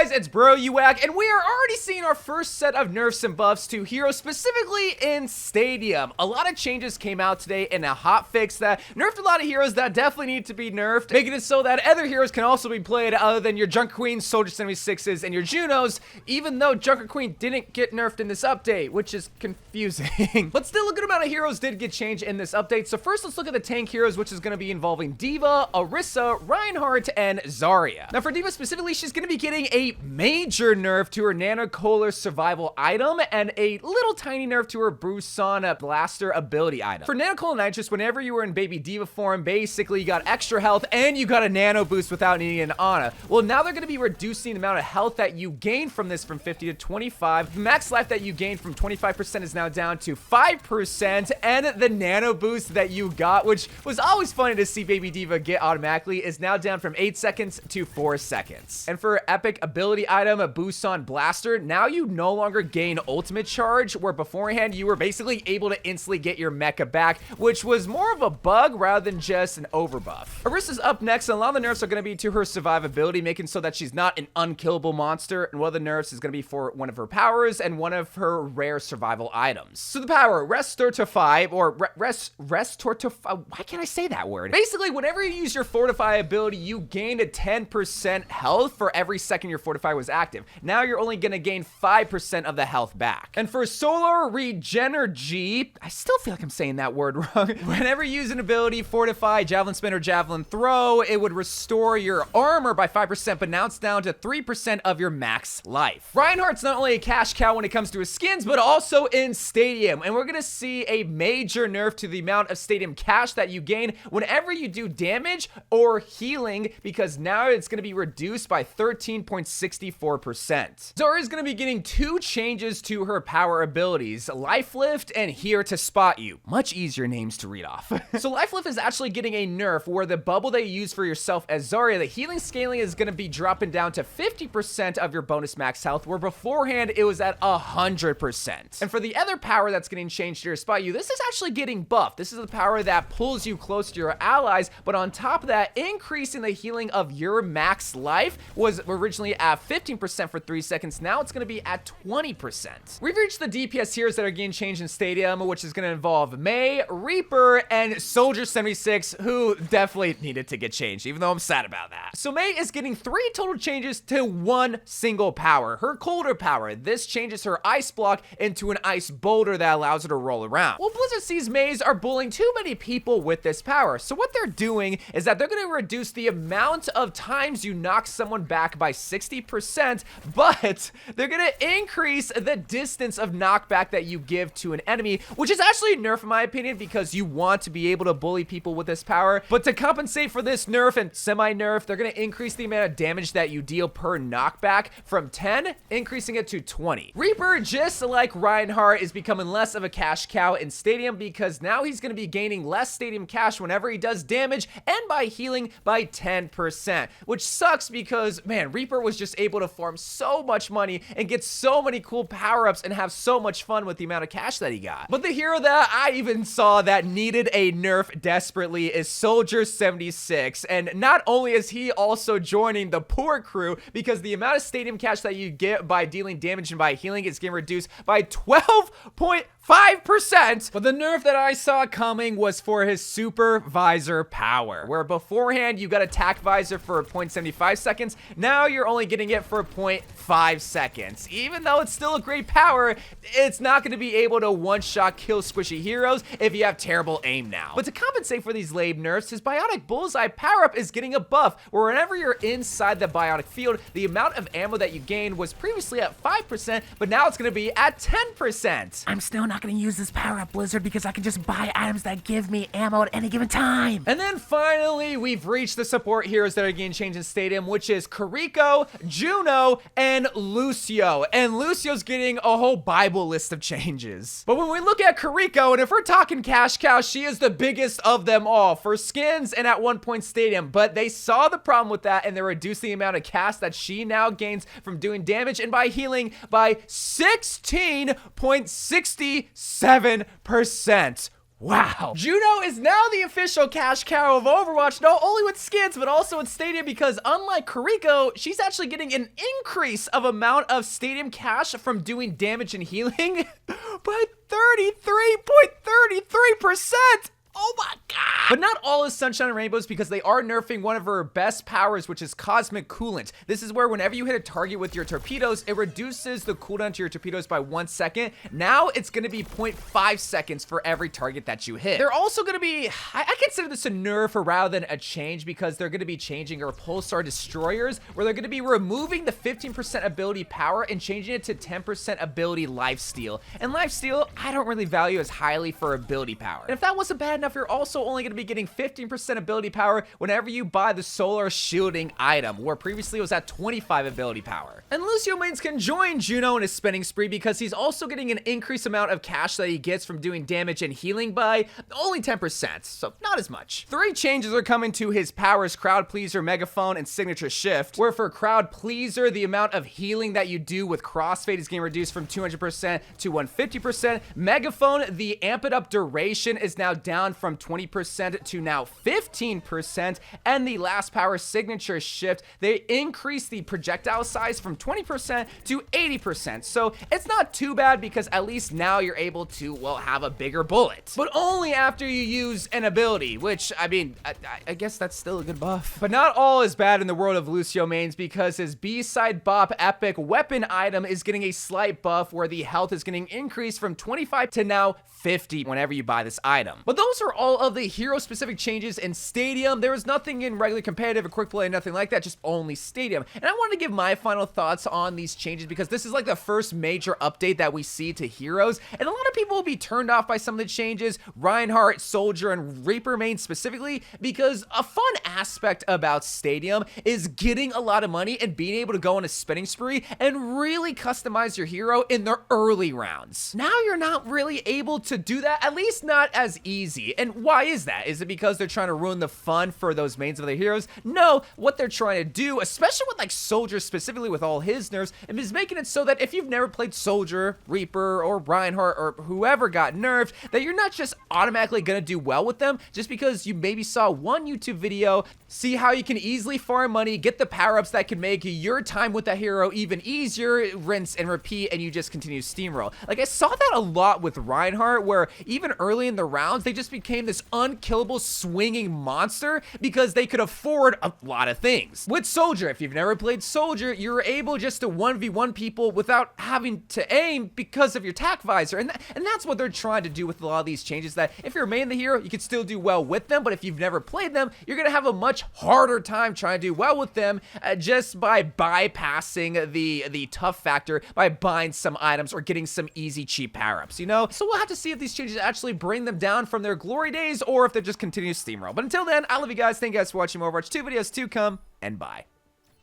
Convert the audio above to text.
guys, it's Bro You Whack, and we are already seeing our first set of nerfs and buffs to heroes, specifically in Stadium. A lot of changes came out today in a hot fix that nerfed a lot of heroes that definitely need to be nerfed, making it so that other heroes can also be played other than your Junker Queens, Soldier 76s, and your Junos, even though Junker Queen didn't get nerfed in this update, which is confusing. But still, a good amount of heroes did get changed in this update, so first let's look at the tank heroes, which is going to be involving D.va, Orisa, Reinhardt, and Zarya. Now for D.va specifically, she's going to be getting a major nerf to her Nanocolar survival item and a little tiny nerf to her Busan blaster ability item. For Nanocolar Nitrous, whenever you were in baby D.va form, basically you got extra health and you got a nano boost without needing an Ana. Well, now they're going to be reducing the amount of health that you gain from this from 50 to 25. The max life that you gain from 25% is now down to 5%, and the nano boost that you got, which was always funny to see baby D.va get automatically, is now down from 8 seconds to 4 seconds. And for epic ability item, a Busan Blaster, now you no longer gain ultimate charge, where beforehand you were basically able to instantly get your mecha back, which was more of a bug rather than just an overbuff. Orisa's up next, and a lot of the nerfs are going to be to her survivability, making so that she's not an unkillable monster, and one of the nerfs is going to be for one of her powers and one of her rare survival items. So the power, Restortify, or Restortify, why can't I say that word? Basically, whenever you use your Fortify ability, you gained a 10% health for every second your Fortify was active. Now you're only going to gain 5% of the health back. And for Solar Regenergy, I still feel like I'm saying that word wrong. Whenever you use an ability, Fortify, Javelin Spin, or Javelin Throw, it would restore your armor by 5%, but now it's down to 3% of your max life. Reinhardt's not only a cash cow when it comes to his skins, but also in Stadium. And we're going to see a major nerf to the amount of Stadium cash that you gain whenever you do damage or healing, because now it's going to be reduced by 13.64%. Zarya is going to be getting two changes to her power abilities, Life Lift and Here to Spot You. Much easier names to read off. So Life Lift is actually getting a nerf where the bubble that you use for yourself as Zarya, the healing scaling is going to be dropping down to 50% of your bonus max health, where beforehand it was at 100%. And for the other power that's getting changed to Here to Spot You, this is actually getting buffed. This is the power that pulls you close to your allies, but on top of that, increasing the healing of your max life was originally at 15% for 3 seconds. Now it's going to be at 20%. We've reached the DPS heroes that are getting changed in Stadium, which is going to involve Mei, Reaper, and Soldier 76, who definitely needed to get changed, even though I'm sad about that. So Mei is getting 3 total changes to one single power, her colder power. This changes her ice block into an ice boulder that allows her to roll around. Well, Blizzard sees Mei's are bullying too many people with this power, so what they're doing is that they're going to reduce the amount of times you knock someone back by 60%, but they're going to increase the distance of knockback that you give to an enemy, which is actually a nerf in my opinion, because you want to be able to bully people with this power. But to compensate for this nerf and semi-nerf, they're going to increase the amount of damage that you deal per knockback from 10, increasing it to 20. Reaper, just like Reinhardt, is becoming less of a cash cow in Stadium, because now he's going to be gaining less Stadium cash whenever he does damage and by healing by 10%, which sucks because, man, Reaper was just able to farm so much money and get so many cool power-ups and have so much fun with the amount of cash that he got. But the hero that I even saw that needed a nerf desperately is Soldier 76, and not only is he also joining the poor crew, because the amount of Stadium cash that you get by dealing damage and by healing is getting reduced by 12.5%, but the nerf that I saw coming was for his supervisor power, where beforehand you got attack visor for 0.75 seconds, now you're only getting it for 0.5 seconds. Even though it's still a great power, it's not going to be able to one-shot kill squishy heroes if you have terrible aim now. But to compensate for these lame nerfs, his Biotic Bullseye power-up is getting a buff, where whenever you're inside the biotic field, the amount of ammo that you gained was previously at 5%, but now it's going to be at 10%. I'm still not going to use this power up, Blizzard, because I can just buy items that give me ammo at any given time. And then finally, we've reached the support heroes that are getting changed in Stadium, which is Kiriko, Juno, and Lucio. And Lucio's getting a whole Bible list of changes. But when we look at Kiriko, and if we're talking cash cow, she is the biggest of them all for skins and at one point Stadium. But they saw the problem with that, and they're reducing the amount of cash that she now gains from doing damage and by healing by 16.67%. Wow. Juno is now the official cash cow of Overwatch, not only with skins, but also in Stadium, because unlike Kiriko, she's actually getting an increase of amount of Stadium cash from doing damage and healing by 33.33%. Oh my god! But not all is sunshine and rainbows, because they are nerfing one of her best powers, which is Cosmic Coolant. This is where whenever you hit a target with your torpedoes, it reduces the cooldown to your torpedoes by 1 second. Now it's going to be 0.5 seconds for every target that you hit. They're also going to be, I consider this a nerf rather than a change, because they're going to be changing her Pulsar Destroyers, where they're going to be removing the 15% ability power and changing it to 10% ability lifesteal. And lifesteal, I don't really value as highly for ability power. And if that wasn't bad enough, you're also only going to be getting 15% ability power whenever you buy the Solar Shielding item, where previously it was at 25 ability power. And Lucio mains can join Juno in his spending spree, because he's also getting an increased amount of cash that he gets from doing damage and healing by only 10%, so not as much. 3 changes are coming to his powers: Crowd Pleaser, Megaphone, and Signature Shift, where for Crowd Pleaser, the amount of healing that you do with Crossfade is getting reduced from 200% to 150%. Megaphone, the amp it up duration is now down from 20% to now 15%. And the last power, Signature Shift, they increase the projectile size from 20% to 80%. So it's not too bad, because at least now you're able to, well, have a bigger bullet. But only after you use an ability, which, I mean, I guess that's still a good buff. But not all is bad in the world of Lucio mains, because his B-side bop epic weapon item is getting a slight buff, where the health is getting increased from 25 to now 50 whenever you buy this item. But those are all of the hero-specific changes in Stadium. There was nothing in regular competitive or quick play, nothing like that, just only Stadium. And I wanted to give my final thoughts on these changes, because this is like the first major update that we see to heroes, and a lot of people will be turned off by some of the changes, Reinhardt, Soldier, and Reaper main specifically, because a fun aspect about Stadium is getting a lot of money and being able to go on a spending spree and really customize your hero in the early rounds. Now you're not really able to do that, at least not as easy. And why is that? Is it because they're trying to ruin the fun for those mains of their heroes? No, what they're trying to do, especially with like Soldier specifically with all his nerfs, is making it so that if you've never played Soldier, Reaper, or Reinhardt, or whoever got nerfed, that you're not just automatically gonna do well with them just because you maybe saw one YouTube video, see how you can easily farm money, get the power-ups that can make your time with that hero even easier, rinse and repeat, and you just continue to steamroll. Like, I saw that a lot with Reinhardt, where even early in the rounds, they just became this unkillable swinging monster because they could afford a lot of things. With Soldier, if you've never played Soldier, you're able just to 1v1 people without having to aim because of your tac visor, and that's what they're trying to do with a lot of these changes, that if you're main the hero, you can still do well with them, but if you've never played them, you're gonna have a much harder time trying to do well with them just by bypassing the tough factor by buying some items or getting some easy cheap power-ups, you know? So we'll have to see if these changes actually bring them down from their glory days, or if they just continue to steamroll. But until then, I love you guys. Thank you guys for watching more Overwatch 2 videos to come, and bye.